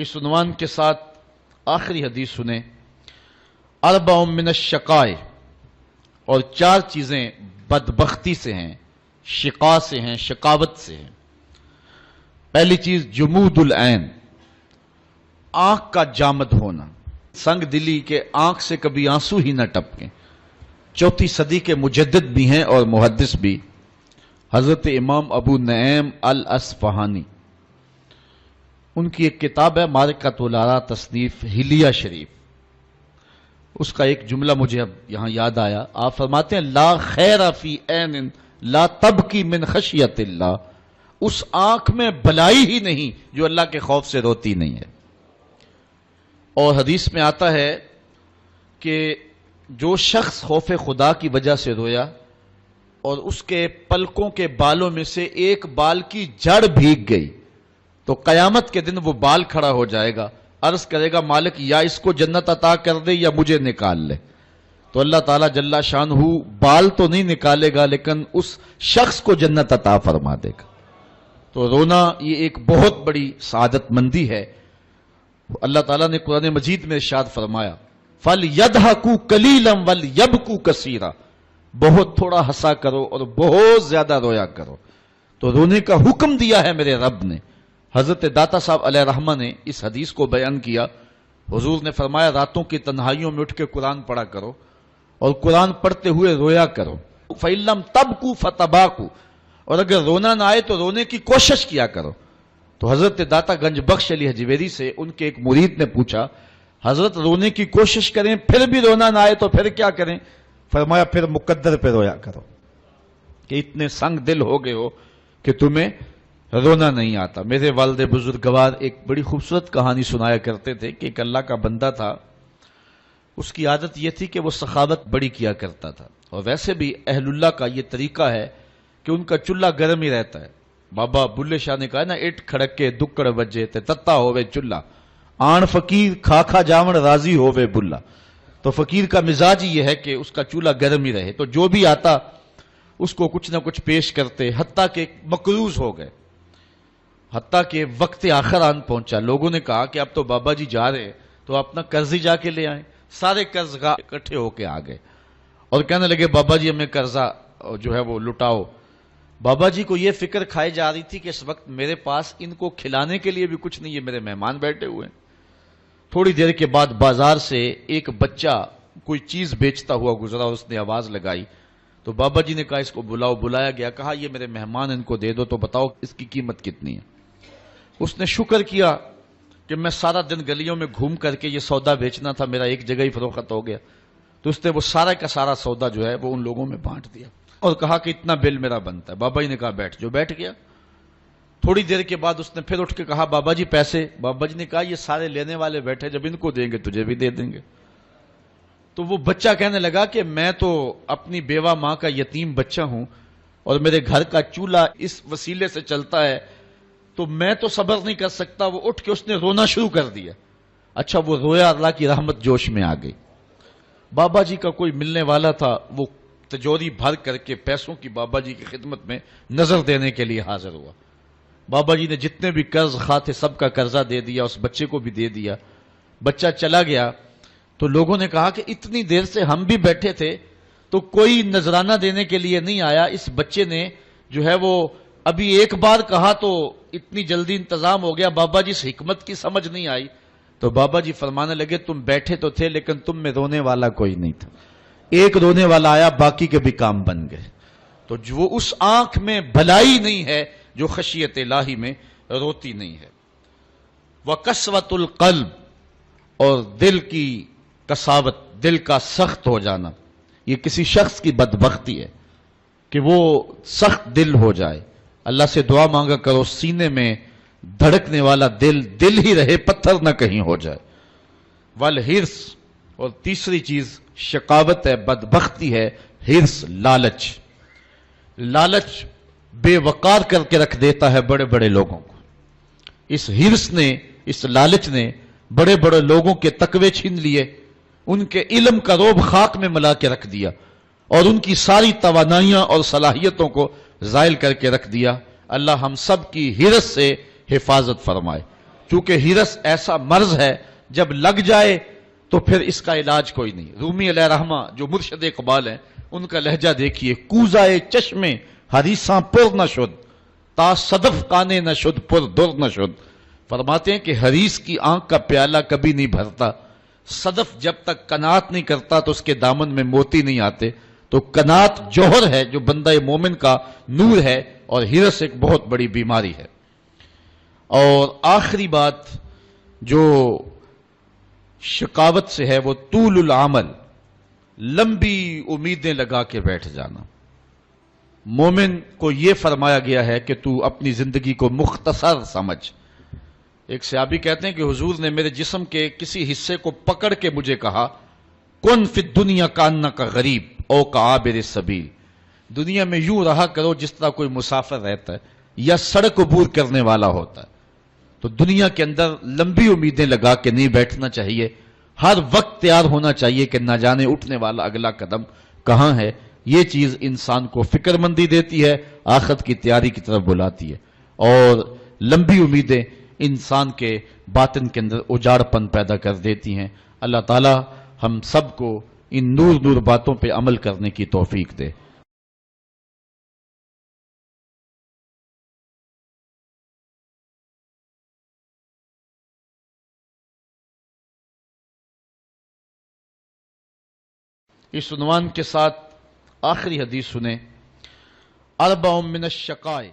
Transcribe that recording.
اس عنوان کے ساتھ آخری حدیث سنیں، اربع من الشقاء، اور 4 چیزیں بدبختی سے ہیں، شقاء سے ہیں، شقاوت سے ہیں۔ پہلی چیز جمود العین، آنکھ کا جامد ہونا، سنگ دلی کے آنکھ سے کبھی آنسو ہی نہ ٹپکیں۔ 4 صدی کے مجدد بھی ہیں اور محدث بھی، حضرت امام ابو نعیم الاصفہانی، ان کی ایک کتاب ہے معرکۃ الآراء، تصنیف حلیہ شریف، اس کا ایک جملہ مجھے اب یہاں یاد آیا۔ آپ فرماتے ہیں لا خیر فی عین لا تبکی من خشیت اللہ، اس آنکھ میں بھلائی ہی نہیں جو اللہ کے خوف سے روتی نہیں ہے۔ اور حدیث میں آتا ہے کہ جو شخص خوف خدا کی وجہ سے رویا اور اس کے پلکوں کے بالوں میں سے ایک بال کی جڑ بھیگ گئی تو قیامت کے دن وہ بال کھڑا ہو جائے گا، عرض کرے گا مالک یا اس کو جنت عطا کر دے یا مجھے نکال لے۔ تو اللہ تعالیٰ جل شانہ بال تو نہیں نکالے گا لیکن اس شخص کو جنت عطا فرما دے گا۔ تو رونا یہ ایک بہت بڑی سعادت مندی ہے۔ اللہ تعالیٰ نے قرآن مجید میں ارشاد فرمایا فَلْيَضْحَكُوا قَلِيلًا وَلْيَبْكُوا كَثِيرًا، بہت تھوڑا ہنسا کرو اور بہت زیادہ رویا کرو۔ تو رونے کا حکم دیا ہے میرے رب نے۔ حضرت داتا صاحب علیہ رحمہ نے اس حدیث کو بیان کیا۔ حضور نے فرمایا راتوں کی تنہائیوں میں اٹھ کے قرآن پڑھا کرو اور قرآن پڑھتے ہوئے رویا کرو۔ فَإِن لَّمْ تَبْكُوا فَتَبَاكُوا، اور اگر رونا نہ آئے تو رونے کی کوشش کیا کرو۔ تو حضرت داتا گنج بخش علی حجویری سے ان کے ایک مرید نے پوچھا حضرت رونے کی کوشش کریں پھر بھی رونا نہ آئے تو پھر کیا کریں؟ فرمایا پھر مقدر پہ رویا کرو کہ اتنے سنگ دل ہو گئے ہو کہ تمہیں رونا نہیں آتا۔ میرے والد بزرگوار ایک بڑی خوبصورت کہانی سنایا کرتے تھے کہ ایک اللہ کا بندہ تھا، اس کی عادت یہ تھی کہ وہ سخاوت بڑی کیا کرتا تھا، اور ویسے بھی اہل اللہ کا یہ طریقہ ہے کہ ان کا چولہا گرم ہی رہتا ہے۔ بابا بلے شاہ نے کہا نا اٹ کھڑک کے دکڑ بجے تے تتا ہوئے چولہا، آن فقیر کھا کھا جاون راضی ہوئے بلا۔ تو فقیر کا مزاج یہ ہے کہ اس کا چولہا گرم ہی رہے، تو جو بھی آتا اس کو کچھ نہ کچھ پیش کرتے، حتیٰ کہ مقروض ہو گئے، حتیٰ کہ وقت آخر آن پہنچا۔ لوگوں نے کہا کہ اب تو بابا جی جا رہے تو اپنا قرض ہی جا کے لے آئیں۔ سارے قرض اکٹھے ہو کے آ گئے اور کہنے لگے بابا جی ہمیں قرضہ جو ہے وہ لٹاؤ۔ بابا جی کو یہ فکر کھائی جا رہی تھی کہ اس وقت میرے پاس ان کو کھلانے کے لیے بھی کچھ نہیں ہے، میرے مہمان بیٹھے ہوئے ہیں۔ تھوڑی دیر کے بعد بازار سے ایک بچہ کوئی چیز بیچتا ہوا گزرا، اس نے آواز لگائی تو بابا جی نے کہا اس کو بلاؤ۔ بلایا گیا، کہا یہ میرے مہمان، ان کو دے دو، تو بتاؤ اس کی قیمت کتنی ہے؟ اس نے شکر کیا کہ میں سارا دن گلیوں میں گھوم کر کے یہ سودا بیچنا تھا، میرا ایک جگہ ہی فروخت ہو گیا۔ تو اس نے وہ سارا کا سارا سودا جو ہے وہ ان لوگوں میں بانٹ دیا اور کہا کہ اتنا بل میرا بنتا ہے۔ بابا جی نے کہا بیٹھ، جو بیٹھ گیا۔ تھوڑی دیر کے بعد اس نے پھر اٹھ کے کہا بابا جی پیسے؟ بابا جی نے کہا یہ سارے لینے والے بیٹھے، جب ان کو دیں گے تجھے بھی دے دیں گے۔ تو وہ بچہ کہنے لگا کہ میں تو اپنی بیوہ ماں کا یتیم بچہ ہوں اور میرے گھر کا چولہا اس وسیلے سے چلتا ہے، تو میں تو صبر نہیں کر سکتا۔ وہ اٹھ کے اس نے رونا شروع کر دیا۔ اچھا وہ رویا، اللہ کی رحمت جوش میں آ گئی۔ بابا جی کا کوئی ملنے والا تھا، وہ تجوری بھر کر کے پیسوں کی بابا جی کی خدمت میں نظر دینے کے لیے حاضر ہوا۔ بابا جی نے جتنے بھی قرض خواہ تھے سب کا قرضہ دے دیا، اس بچے کو بھی دے دیا۔ بچہ چلا گیا تو لوگوں نے کہا کہ اتنی دیر سے ہم بھی بیٹھے تھے تو کوئی نذرانہ دینے کے لیے نہیں آیا، اس بچے نے جو ہے وہ ابھی ایک بار کہا تو اتنی جلدی انتظام ہو گیا، بابا جی اس حکمت کی سمجھ نہیں آئی۔ تو بابا جی فرمانے لگے تم بیٹھے تو تھے لیکن تم میں رونے والا کوئی نہیں تھا، ایک رونے والا آیا، باقی کے بھی کام بن گئے۔ تو جو اس آنکھ میں بھلائی نہیں ہے جو خشیت الہی میں روتی نہیں ہے۔ وَقَسْوَةُ الْقَلْبِ، اور دل کی قساوت، دل کا سخت ہو جانا، یہ کسی شخص کی بدبختی ہے کہ وہ سخت دل ہو جائے۔ اللہ سے دعا مانگا کرو سینے میں دھڑکنے والا دل ہی رہے، پتھر نہ کہیں ہو جائے۔ والحرص، اور تیسری چیز شقاوت ہے، بدبختی ہے، حرص، لالچ۔ لالچ بے وقار کر کے رکھ دیتا ہے بڑے بڑے لوگوں کو۔ اس حرص نے، اس لالچ نے بڑے بڑے لوگوں کے تقوی چھین لیے، ان کے علم کا روب خاک میں ملا کے رکھ دیا اور ان کی ساری توانائیاں اور صلاحیتوں کو زائل کر کے رکھ دیا۔ اللہ ہم سب کی حرص سے حفاظت فرمائے۔ چونکہ ہرس ایسا مرض ہے جب لگ جائے تو پھر اس کا علاج کوئی نہیں۔ رومی علیہ رحمہ جو مرشد اقبال ہیں، ان کا لہجہ دیکھیے، کوزائے چشمے حریصاں پر نہ شد، تا صدف کانے نہ شد پر در نہ شد۔ فرماتے ہیں کہ حریص کی آنکھ کا پیالہ کبھی نہیں بھرتا، صدف جب تک قناعت نہیں کرتا تو اس کے دامن میں موتی نہیں آتے۔ تو قناعت جوہر ہے جو بندہ مومن کا نور ہے، اور ہرس ایک بہت بڑی بیماری ہے۔ اور آخری بات جو شقاوت سے ہے وہ طول العمل، لمبی امیدیں لگا کے بیٹھ جانا۔ مومن کو یہ فرمایا گیا ہے کہ تو اپنی زندگی کو مختصر سمجھ۔ ایک صحابی کہتے ہیں کہ حضور نے میرے جسم کے کسی حصے کو پکڑ کے مجھے کہا، کن فی الدنیا کانک غریب او کعابر سبیل، دنیا میں یوں رہا کرو جس طرح کوئی مسافر رہتا ہے یا سڑک عبور کرنے والا ہوتا ہے۔ تو دنیا کے اندر لمبی امیدیں لگا کے نہیں بیٹھنا چاہیے، ہر وقت تیار ہونا چاہیے کہ نہ جانے اٹھنے والا اگلا قدم کہاں ہے۔ یہ چیز انسان کو فکر مندی دیتی ہے، آخرت کی تیاری کی طرف بلاتی ہے، اور لمبی امیدیں انسان کے باطن کے اندر اجاڑ پن پیدا کر دیتی ہیں۔ اللہ تعالی ہم سب کو ان نور نور باتوں پہ عمل کرنے کی توفیق دے۔ اس عنوان کے ساتھ آخری حدیث سنیں، اربع من الشقائے،